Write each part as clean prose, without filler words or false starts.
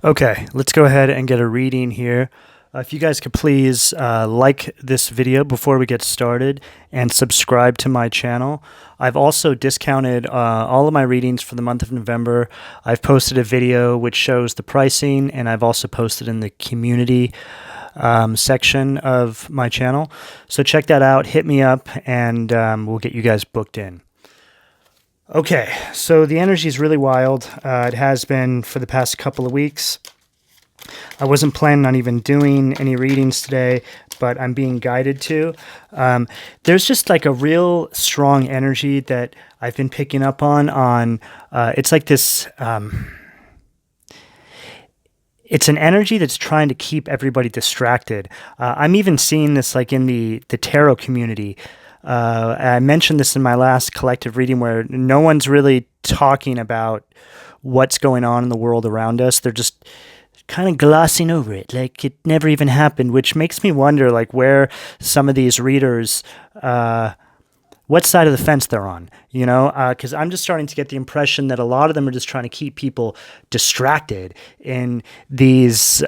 Okay, let's go ahead and get a reading here. If you guys could please like this video before we get started and subscribe to my channel. I've also discounted all of my readings for the month of November. I've posted a video which shows the pricing, and I've also posted in the community section of my channel. So check that out, hit me up, and we'll get you guys booked in. Okay, so the energy is really wild. It has been for the past couple of weeks. I wasn't planning on even doing any readings today, but I'm being guided to. There's just like a real strong energy that I've been picking up on it's like this, it's an energy that's trying to keep everybody distracted. I'm even seeing this like in the tarot community. I mentioned this in my last collective reading where no one's really talking about what's going on in the world around us. They're just kind of glossing over it like it never even happened, which makes me wonder like where some of these readers, what side of the fence they're on, you know, because I'm just starting to get the impression that a lot of them are just trying to keep people distracted in these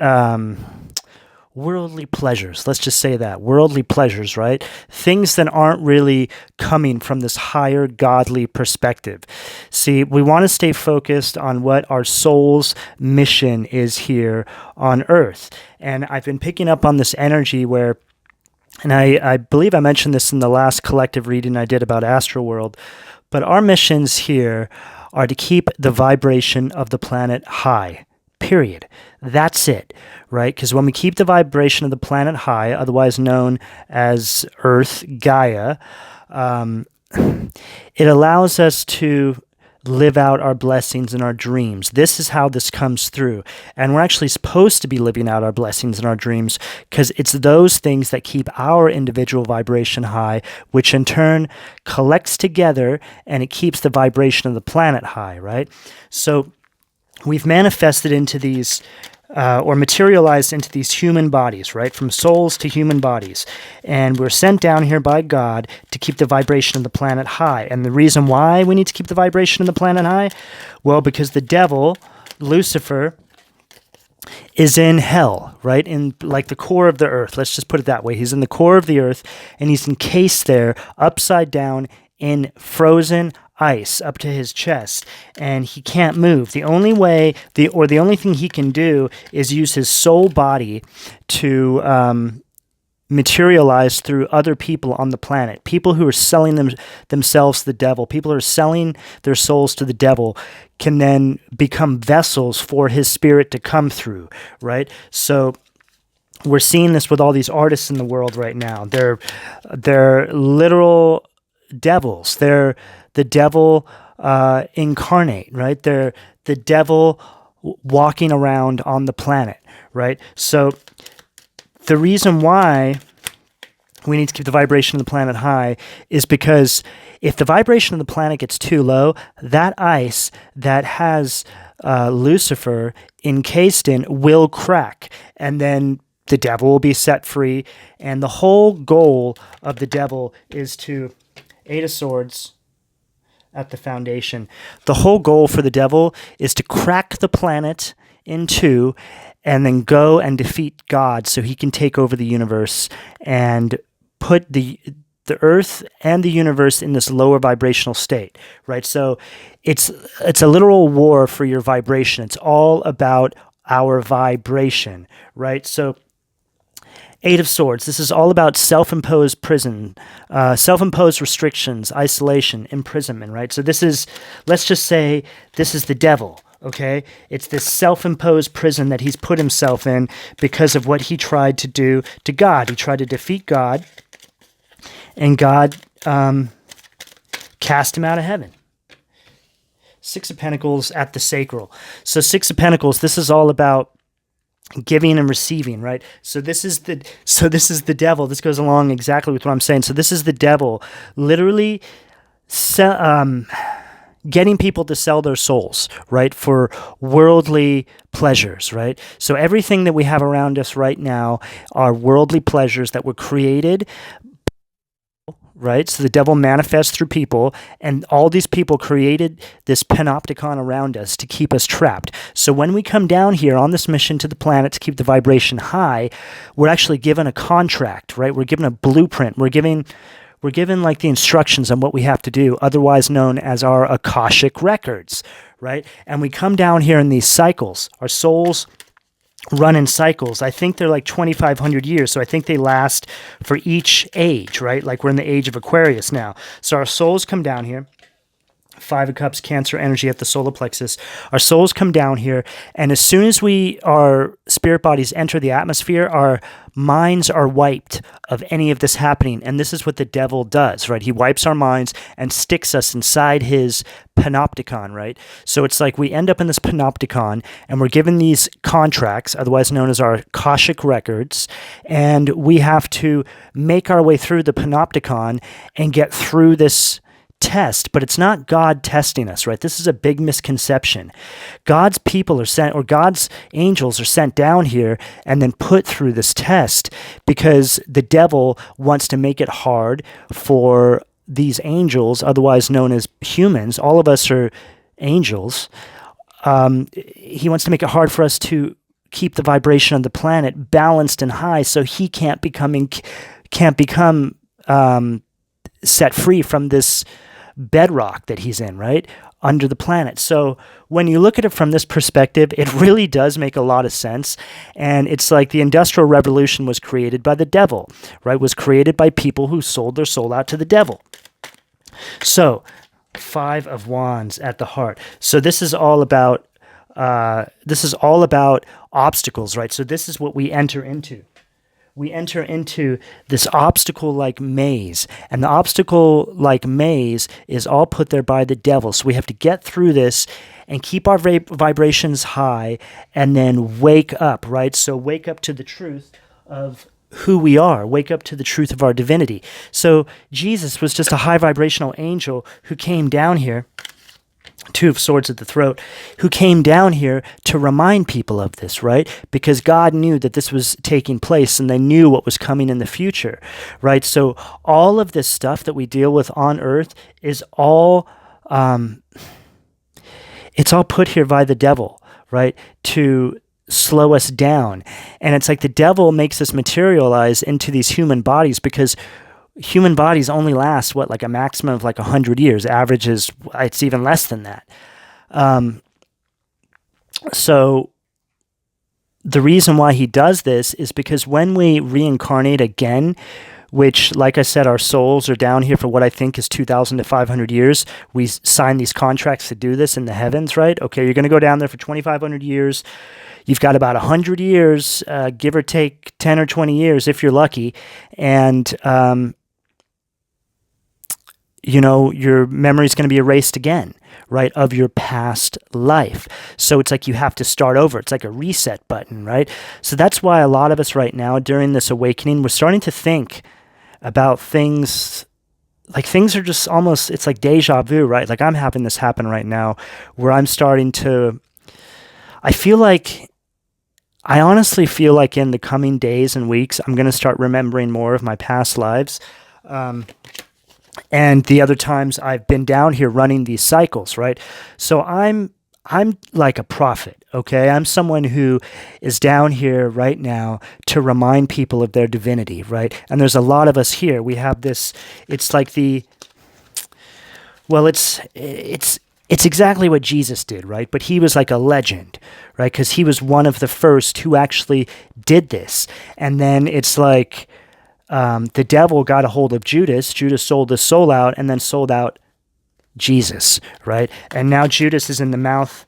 worldly pleasures. Let's just say that. Worldly pleasures, right? Things that aren't really coming from this higher godly perspective. See, we want to stay focused on what our soul's mission is here on earth. And I've been picking up on this energy where, and I believe I mentioned this in the last collective reading I did about Astral World, but our missions here are to keep the vibration of the planet high. Period. That's it, right? Because when we keep the vibration of the planet high, otherwise known as Earth, Gaia, it allows us to live out our blessings and our dreams. This is how this comes through. And we're actually supposed to be living out our blessings and our dreams because it's those things that keep our individual vibration high, which in turn collects together and it keeps the vibration of the planet high, right? So we've manifested into these, or materialized into these human bodies, right? From souls to human bodies. And we're sent down here by God to keep the vibration of the planet high. And the reason why we need to keep the vibration of the planet high? Well, because the devil, Lucifer, is in hell, right? In like the core of the earth. Let's just put it that way. He's in the core of the earth, and he's encased there, upside down, in frozen ice up to his chest, and he can't move. The only way, the only thing he can do is use his soul body to materialize through other people on the planet. People who are selling themselves to the devil, people who are selling their souls to the devil, can then become vessels for his spirit to come through, right? So we're seeing this with all these artists in the world right now. They're literal devils. They're the devil incarnate, right? They're the devil walking around on the planet, right? So the reason why we need to keep the vibration of the planet high is because if the vibration of the planet gets too low, that ice that has Lucifer encased in will crack, and then the devil will be set free. And the whole goal of the devil is to, Eight of Swords at the foundation. The whole goal for the devil is to crack the planet in two and then go and defeat God so he can take over the universe and put the earth and the universe in this lower vibrational state, right? So it's a literal war for your vibration. It's all about our vibration, right? So Eight of Swords, this is all about self-imposed prison, self-imposed restrictions, isolation, imprisonment, right? So this is, let's just say this is the devil, okay? It's this self-imposed prison that he's put himself in because of what he tried to do to God. He tried to defeat God, and God cast him out of heaven. Six of Pentacles at the sacral. So Six of Pentacles, this is all about giving and receiving, right? So this is the devil. This goes along exactly with what I'm saying. So this is the devil literally getting people to sell their souls, right, for worldly pleasures, right? So everything that we have around us right now are worldly pleasures that were created, right? So the devil manifests through people, and all these people created this panopticon around us to keep us trapped. So when we come down here on this mission to the planet to keep the vibration high, we're actually given a contract, right? We're given a blueprint. We're given like the instructions on what we have to do, otherwise known as our Akashic records, right? And we come down here in these cycles. Our souls run in cycles. I think they're like 2,500 years. So I think they last for each age, right? Like we're in the age of Aquarius now. So our souls come down here. Five of Cups, Cancer energy at the solar plexus. Our souls come down here, and as soon as our spirit bodies enter the atmosphere, our minds are wiped of any of this happening. And this is what the devil does, right? He wipes our minds and sticks us inside his panopticon, right? So it's like we end up in this panopticon, and we're given these contracts, otherwise known as our Akashic records, and we have to make our way through the panopticon and get through this test. But it's not God testing us, right? This is a big misconception. God's people are sent, or God's angels are sent down here and then put through this test because the devil wants to make it hard for these angels, otherwise known as humans. All of us are angels. He wants to make it hard for us to keep the vibration of the planet balanced and high, so he can't become set free from this bedrock that he's in, right? Under the planet. So when you look at it from this perspective, it really does make a lot of sense. And it's like the Industrial Revolution was created by the devil, right? Was created by people who sold their soul out to the devil. So Five of Wands at the heart. So this is all about obstacles, right? So this is what we enter into. We enter into this obstacle-like maze, and the obstacle-like maze is all put there by the devil. So we have to get through this and keep our vibrations high, and then wake up, right? So wake up to the truth of who we are. Wake up to the truth of our divinity. So Jesus was just a high vibrational angel who came down here, Two of Swords at the throat, who came down here to remind people of this, right? Because God knew that this was taking place, and they knew what was coming in the future, right? So all of this stuff that we deal with on Earth is all, it's all put here by the devil, right? To slow us down. And it's like the devil makes us materialize into these human bodies because human bodies only last, like a maximum of like 100 years. Average is, it's even less than that. So the reason why he does this is because when we reincarnate again, which, like I said, our souls are down here for what I think is 2,000 to 500 years. We sign these contracts to do this in the heavens, right? Okay, you're going to go down there for 2,500 years. You've got about 100 years, give or take 10 or 20 years if you're lucky. And your memory is going to be erased again, right, of your past life. So it's like you have to start over. It's like a reset button, right? So that's why a lot of us right now during this awakening, we're starting to think about things, like things are just almost, it's like deja vu, right? Like I'm having this happen right now where I'm starting to, I honestly feel like in the coming days and weeks, I'm going to start remembering more of my past lives. And the other times I've been down here running these cycles, right? So I'm like a prophet, okay? I'm someone who is down here right now to remind people of their divinity, right? And there's a lot of us here. We have this, it's like it's exactly what Jesus did, right? But he was like a legend, right? Because he was one of the first who actually did this. And then it's like, the devil got a hold of Judas. Judas sold his soul out and then sold out Jesus, right? And now Judas is in the mouth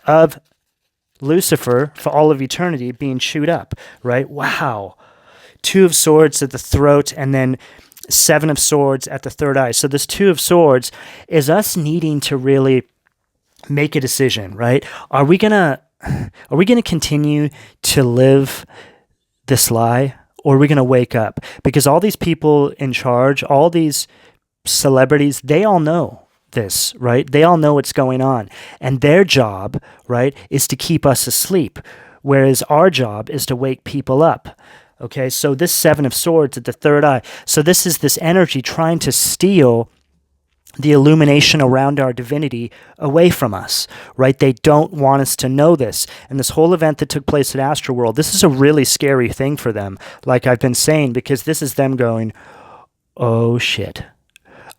of Lucifer for all of eternity being chewed up, right? Wow. Two of Swords at the throat and then Seven of Swords at the third eye. So this Two of Swords is us needing to really make a decision, right? Are we gonna continue to live this lie? Or are we going to wake up? Because all these people in charge, all these celebrities, they all know this, right? They all know what's going on. And their job, right, is to keep us asleep. Whereas our job is to wake people up. Okay, so this Seven of Swords at the third eye. So this is this energy trying to steal the illumination around our divinity away from us, right? They don't want us to know this. And this whole event that took place at Astroworld, this is a really scary thing for them, like I've been saying, because this is them going, oh shit.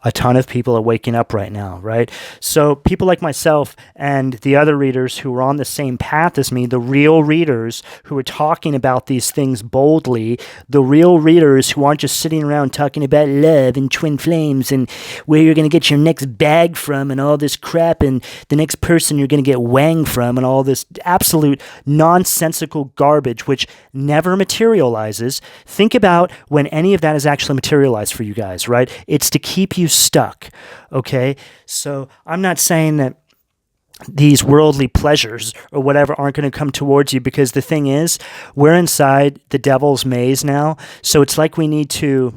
A ton of people are waking up right now, right? So people like myself and the other readers who are on the same path as me, the real readers who are talking about these things boldly, the real readers who aren't just sitting around talking about love and twin flames and where you're going to get your next bag from and all this crap and the next person you're going to get wang from and all this absolute nonsensical garbage which never materializes. Think about when any of that is actually materialized for you guys, right? It's to keep you stuck, okay? So I'm not saying that these worldly pleasures or whatever aren't going to come towards you, because the thing is, we're inside the devil's maze now. So it's like we need to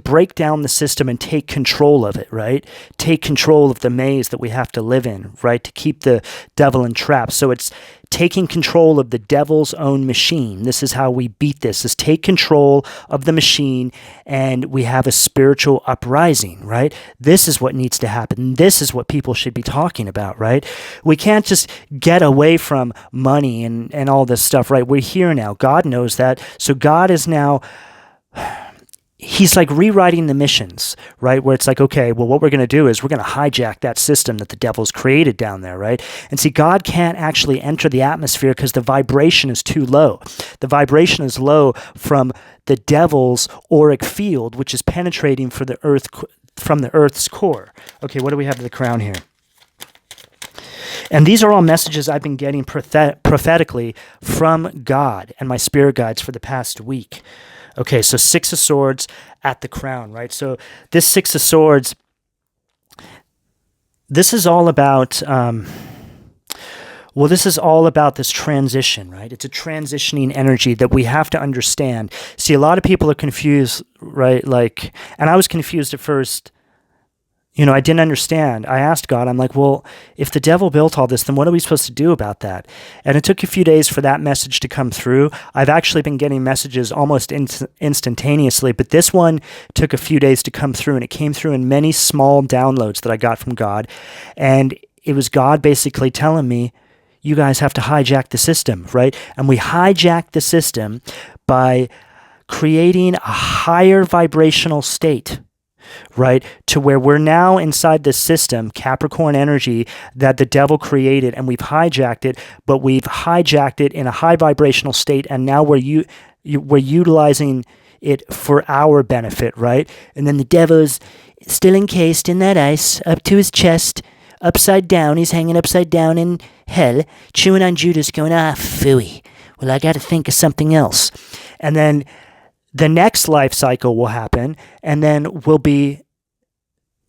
break down the system and take control of it, right? Take control of the maze that we have to live in, right? To keep the devil entrapped. So it's taking control of the devil's own machine. This is how we beat this, is take control of the machine, and we have a spiritual uprising, right? This is what needs to happen. This is what people should be talking about, right? We can't just get away from money and all this stuff, right? We're here now. God knows that. So God is now... He's like rewriting the missions, right? Where it's like, okay, well, what we're going to do is we're going to hijack that system that the devil's created down there, right? And see, God can't actually enter the atmosphere because the vibration is too low. The vibration is low from the devil's auric field, which is penetrating from the Earth's core. Okay, what do we have to the crown here? And these are all messages I've been getting prophetically from God and my spirit guides for the past week. Okay, so Six of Swords at the crown, right? So this Six of Swords, this is all about, this is all about this transition, right? It's a transitioning energy that we have to understand. See, a lot of people are confused, right? Like, and I was confused at first. You know, I didn't understand. I asked God, I'm like, well, if the devil built all this, then what are we supposed to do about that? And it took a few days for that message to come through. I've actually been getting messages almost instantaneously, but this one took a few days to come through, and it came through in many small downloads that I got from God. And it was God basically telling me, you guys have to hijack the system, right? And we hijack the system by creating a higher vibrational state, right? To where we're now inside the system, Capricorn energy, that the devil created, and we've hijacked it, but we've hijacked it in a high vibrational state, and now we're utilizing it for our benefit, right? And then the devil's still encased in that ice up to his chest, upside down. He's hanging upside down in hell, chewing on Judas, going, phooey. Well, I got to think of something else. And then the next life cycle will happen, and then we'll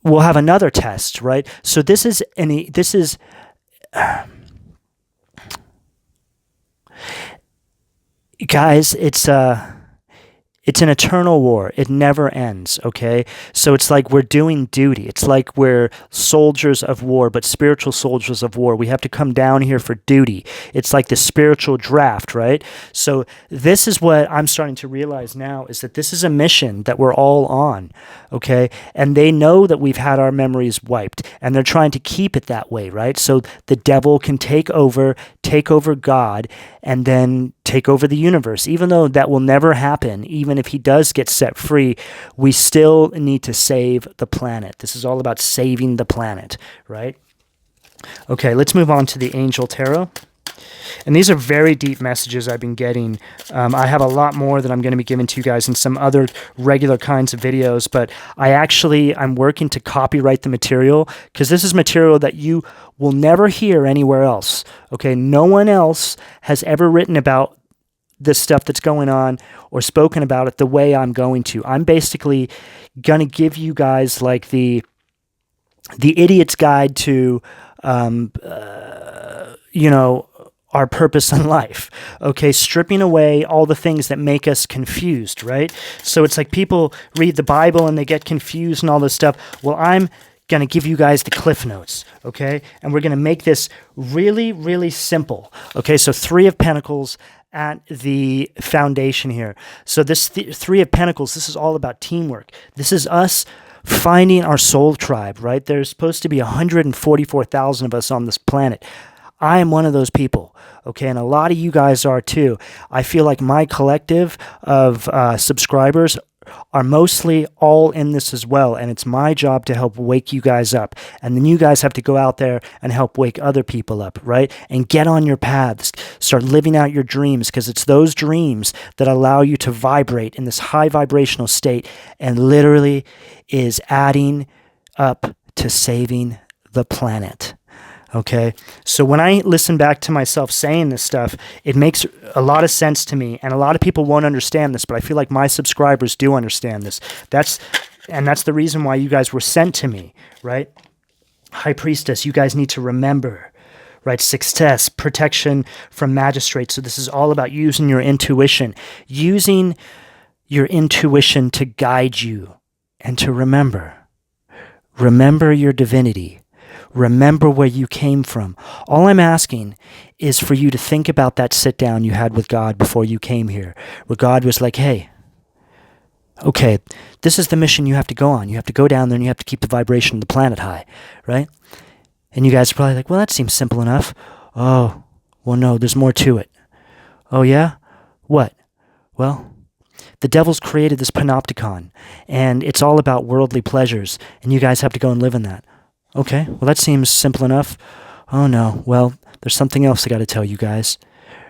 have another test, right? So guys, it's an eternal war. It never ends, okay? So it's like we're doing duty. It's like we're soldiers of war, but spiritual soldiers of war. We have to come down here for duty. It's like the spiritual draft, right? So this is what I'm starting to realize now, is that this is a mission that we're all on, okay? And they know that we've had our memories wiped, and they're trying to keep it that way, right? So the devil can take over God, and then take over the universe. Even though that will never happen, even if he does get set free, we still need to save the planet. This is all about saving the planet, right? Okay, let's move on to the Angel Tarot. And these are very deep messages I've been getting. I have a lot more that I'm going to be giving to you guys in some other regular kinds of videos, but I'm working to copyright the material, because this is material that you will never hear anywhere else. Okay, no one else has ever written about this stuff that's going on or spoken about it the way I'm going to. I'm basically going to give you guys like the idiot's guide to, our purpose in life, okay? Stripping away all the things that make us confused, right? So it's like people read the Bible and they get confused and all this stuff. Well, I'm going to give you guys the Cliff Notes, okay? And we're going to make this really, really simple, okay? So Three of Pentacles at the foundation here. So this Three of Pentacles, this is all about teamwork. This is us finding our soul tribe, right? There's supposed to be 144,000 of us on this planet. I am one of those people, okay? And a lot of you guys are too. I feel like my collective of subscribers are mostly all in this as well, and it's my job to help wake you guys up. And then you guys have to go out there and help wake other people up, right? And get on your paths. Start living out your dreams, because it's those dreams that allow you to vibrate in this high vibrational state and literally is adding up to saving the planet. Okay, so when I listen back to myself saying this stuff, it makes a lot of sense to me, and a lot of people won't understand this, but I feel like my subscribers do understand this. That's the reason why you guys were sent to me, right? High Priestess, you guys need to remember, right? Success, protection from magistrates. So this is all about using your intuition to guide you and to remember your divinity. Remember where you came from. All I'm asking is for you to think about that sit down you had with God before you came here, where God was like, hey, okay, this is the mission you have to go on. You have to go down there and you have to keep the vibration of the planet high, right? And you guys are probably like, well, that seems simple enough. Oh, well, no, there's more to it. Oh, yeah? What? Well, the devil's created this panopticon, and it's all about worldly pleasures, and you guys have to go and live in that. Okay, well, that seems simple enough. Oh, no, well, there's something else I got to tell you guys,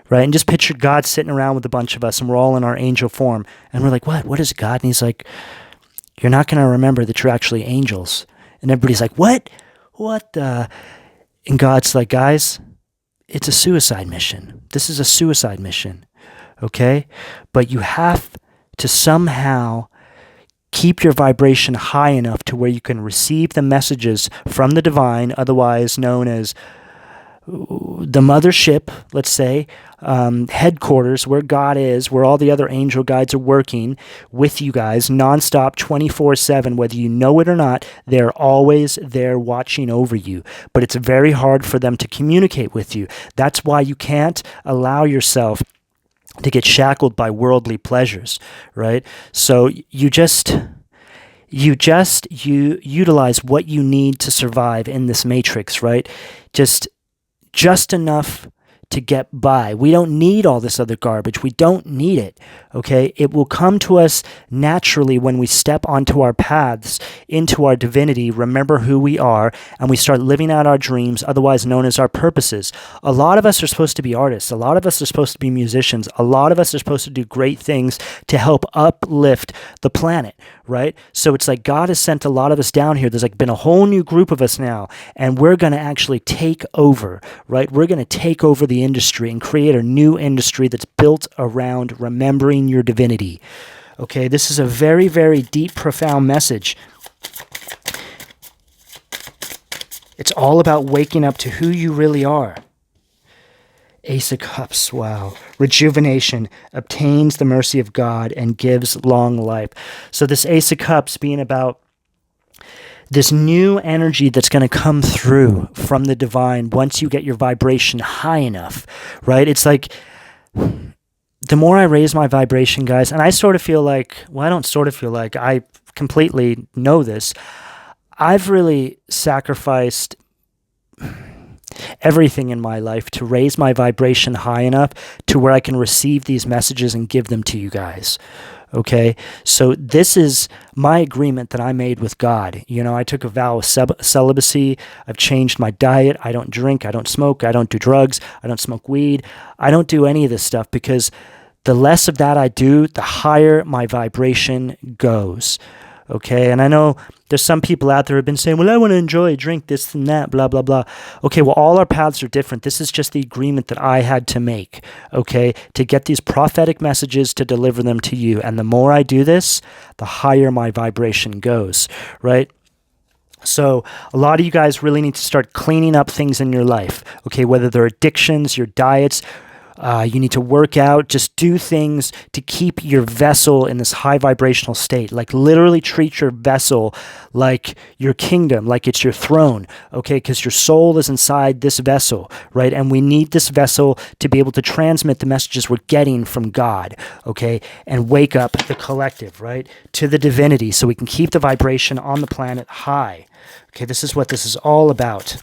right? And just picture God sitting around with a bunch of us, and we're all in our angel form, and we're like, what? What is God? And he's like, you're not going to remember that you're actually angels. And everybody's like, what? What the? And God's like, guys, it's a suicide mission. This is a suicide mission, okay? But you have to somehow keep your vibration high enough to where you can receive the messages from the divine, otherwise known as the mothership, let's say, headquarters, where God is, where all the other angel guides are working with you guys nonstop, 24/7, whether you know it or not. They're always there watching over you, but it's very hard for them to communicate with you. That's why you can't allow yourself to get shackled by worldly pleasures, right? So you utilize what you need to survive in this matrix, right? Just enough to get by. We don't need all this other garbage. We don't need it, okay? It will come to us naturally when we step onto our paths into our divinity, remember who we are, and we start living out our dreams, otherwise known as our purposes. A lot of us are supposed to be artists. A lot of us are supposed to be musicians. A lot of us are supposed to do great things to help uplift the planet, right? So it's like God has sent a lot of us down here. There's like been a whole new group of us now, and we're going to actually take over, right? We're going to take over the industry and create a new industry that's built around remembering your divinity. Okay, this is a very, very deep, profound message. It's all about waking up to who you really are. Ace of Cups, wow. Rejuvenation, obtains the mercy of God and gives long life. So this Ace of Cups being about this new energy that's going to come through from the divine once you get your vibration high enough, right? It's like the more I raise my vibration, guys, and I sort of feel like, well, I don't sort of feel like, I completely know this. I've really sacrificed everything in my life to raise my vibration high enough to where I can receive these messages and give them to you guys. Okay, so this is my agreement that I made with God. You know, I took a vow of celibacy. I've changed my diet. I don't drink. I don't smoke. I don't do drugs. I don't smoke weed. I don't do any of this stuff, because the less of that I do, the higher my vibration goes. Okay, and I know there's some people out there who have been saying, well, I want to enjoy, drink this and that, blah, blah, blah. Okay, well, all our paths are different. This is just the agreement that I had to make, okay, to get these prophetic messages to deliver them to you. And the more I do this, the higher my vibration goes, right? So a lot of you guys really need to start cleaning up things in your life, okay, whether they're addictions, your diets, You need to work out, just do things to keep your vessel in this high vibrational state. Like literally treat your vessel like your kingdom, like it's your throne, okay? Because your soul is inside this vessel, right? And we need this vessel to be able to transmit the messages we're getting from God, okay? And wake up the collective, right? To the divinity so we can keep the vibration on the planet high. Okay, this is what this is all about.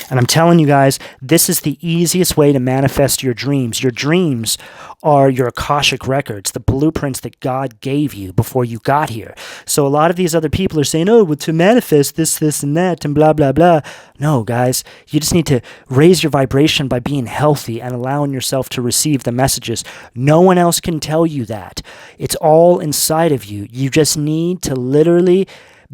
And I'm telling you guys, this is the easiest way to manifest your dreams. Your dreams are your Akashic records, the blueprints that God gave you before you got here. So a lot of these other people are saying, oh, well, to manifest this, this, and that, and blah, blah, blah. No, guys, you just need to raise your vibration by being healthy and allowing yourself to receive the messages. No one else can tell you that. It's all inside of you. You just need to literally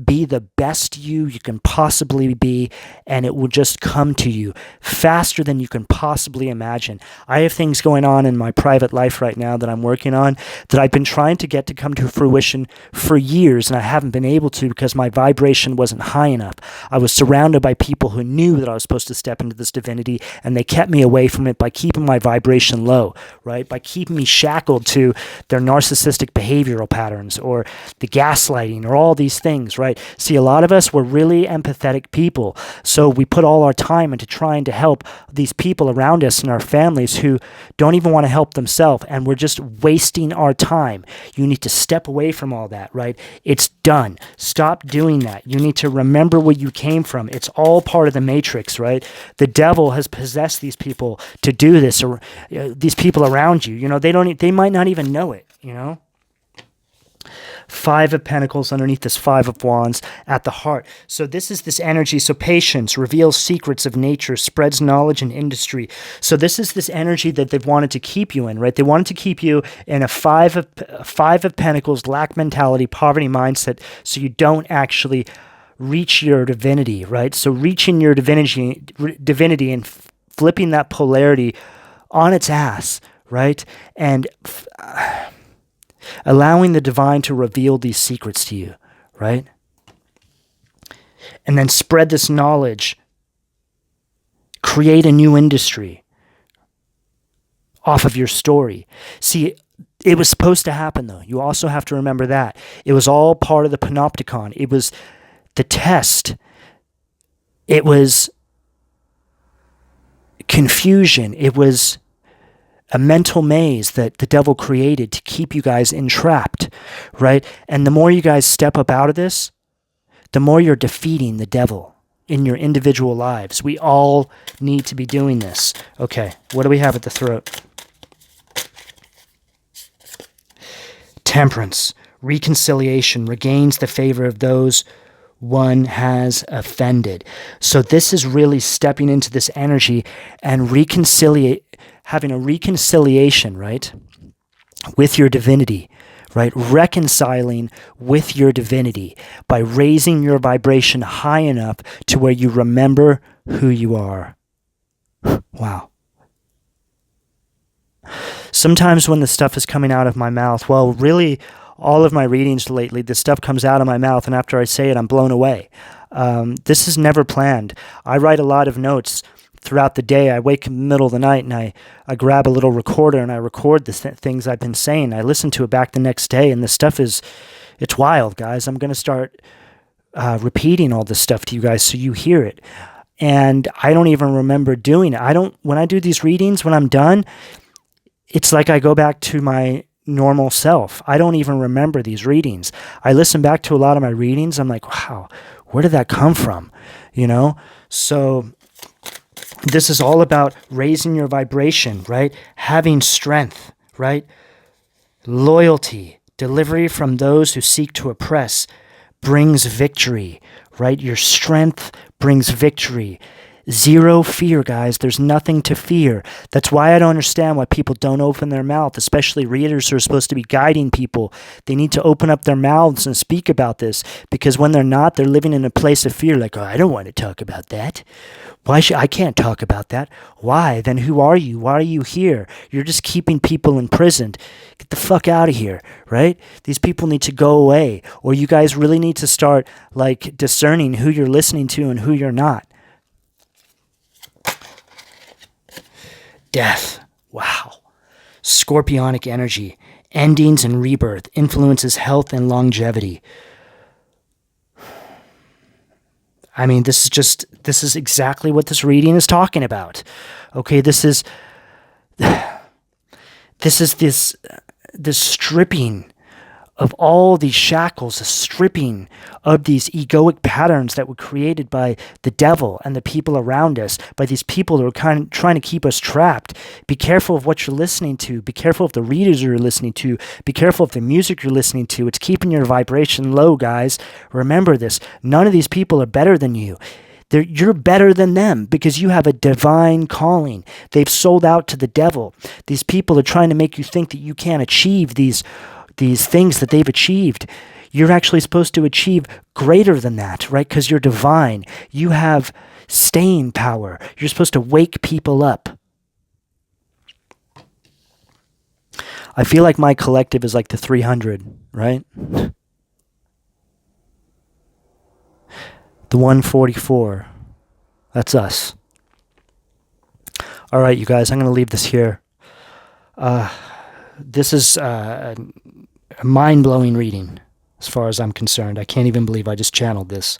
be the best you can possibly be, and it will just come to you faster than you can possibly imagine. I have things going on in my private life right now that I'm working on that I've been trying to get to come to fruition for years, and I haven't been able to because my vibration wasn't high enough. I was surrounded by people who knew that I was supposed to step into this divinity, and they kept me away from it by keeping my vibration low, right? By keeping me shackled to their narcissistic behavioral patterns or the gaslighting or all these things, right? See, a lot of us, we're really empathetic people. So we put all our time into trying to help these people around us and our families who don't even want to help themselves. And we're just wasting our time. You need to step away from all that, right? It's done. Stop doing that. You need to remember where you came from. It's all part of the matrix, right? The devil has possessed these people to do this, or these people around you. You know, they might not even know it, you know? Five of Pentacles underneath this Five of Wands at the heart. So this is this energy. So patience reveals secrets of nature, spreads knowledge and industry. So this is this energy that they've wanted to keep you in, right? They wanted to keep you in a Five of Pentacles, lack mentality, poverty mindset, so you don't actually reach your divinity, right? So reaching your divinity and flipping that polarity on its ass, right? And allowing the divine to reveal these secrets to you, right? And then spread this knowledge. Create a new industry off of your story. See, it was supposed to happen, though. You also have to remember that. It was all part of the panopticon. It was the test. It was confusion. It was a mental maze that the devil created to keep you guys entrapped, right? And the more you guys step up out of this, the more you're defeating the devil in your individual lives. We all need to be doing this. Okay, what do we have at the throat? Temperance, reconciliation, regains the favor of those one has offended. So this is really stepping into this energy and having a reconciliation, right, with your divinity, right? Reconciling with your divinity by raising your vibration high enough to where you remember who you are. Wow. Sometimes when the stuff is coming out of my mouth, well, really, all of my readings lately, this stuff comes out of my mouth, and after I say it, I'm blown away. This is never planned. I write a lot of notes throughout the day. I wake in the middle of the night, and I grab a little recorder, and I record the things I've been saying. I listen to it back the next day, and this stuff it's wild, guys. I'm going to start repeating all this stuff to you guys so you hear it. And I don't even remember doing it. When I do these readings, when I'm done, it's like I go back to my normal self. I don't even remember these readings. I listen back to a lot of my readings. I'm like, wow, where did that come from? You know? So this is all about raising your vibration, right? Having strength, right? Loyalty, delivery from those who seek to oppress brings victory, right? Your strength brings victory. Zero fear, guys. There's nothing to fear. That's why I don't understand why people don't open their mouth, especially readers who are supposed to be guiding people. They need to open up their mouths and speak about this, because when they're not, they're living in a place of fear, like, oh, I don't want to talk about that. I can't talk about that. Why? Then who are you? Why are you here? You're just keeping people imprisoned. Get the fuck out of here, right? These people need to go away, or you guys really need to start like discerning who you're listening to and who you're not. Death. Wow. Scorpionic energy. Endings and rebirth. Influences health and longevity. I mean, this is exactly what this reading is talking about. Okay, this is this stripping of all these shackles, a stripping of these egoic patterns that were created by the devil and the people around us, by these people who are trying to keep us trapped. Be careful of what you're listening to. Be careful of the readers you're listening to. Be careful of the music you're listening to. It's keeping your vibration low, guys. Remember this. None of these people are better than you. You're better than them because you have a divine calling. They've sold out to the devil. These people are trying to make you think that you can't achieve these things that they've achieved. You're actually supposed to achieve greater than that, right? Because you're divine. You have staying power. You're supposed to wake people up. I feel like my collective is like the 300, right? The 144. That's us. All right, you guys, I'm going to leave this here. This is a mind-blowing reading as far as I'm concerned. I can't even believe I just channeled this.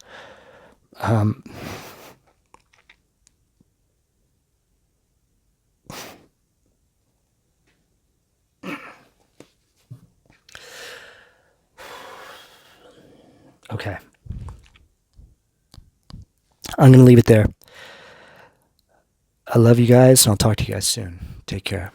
Okay. I'm going to leave it there. I love you guys, and I'll talk to you guys soon. Take care.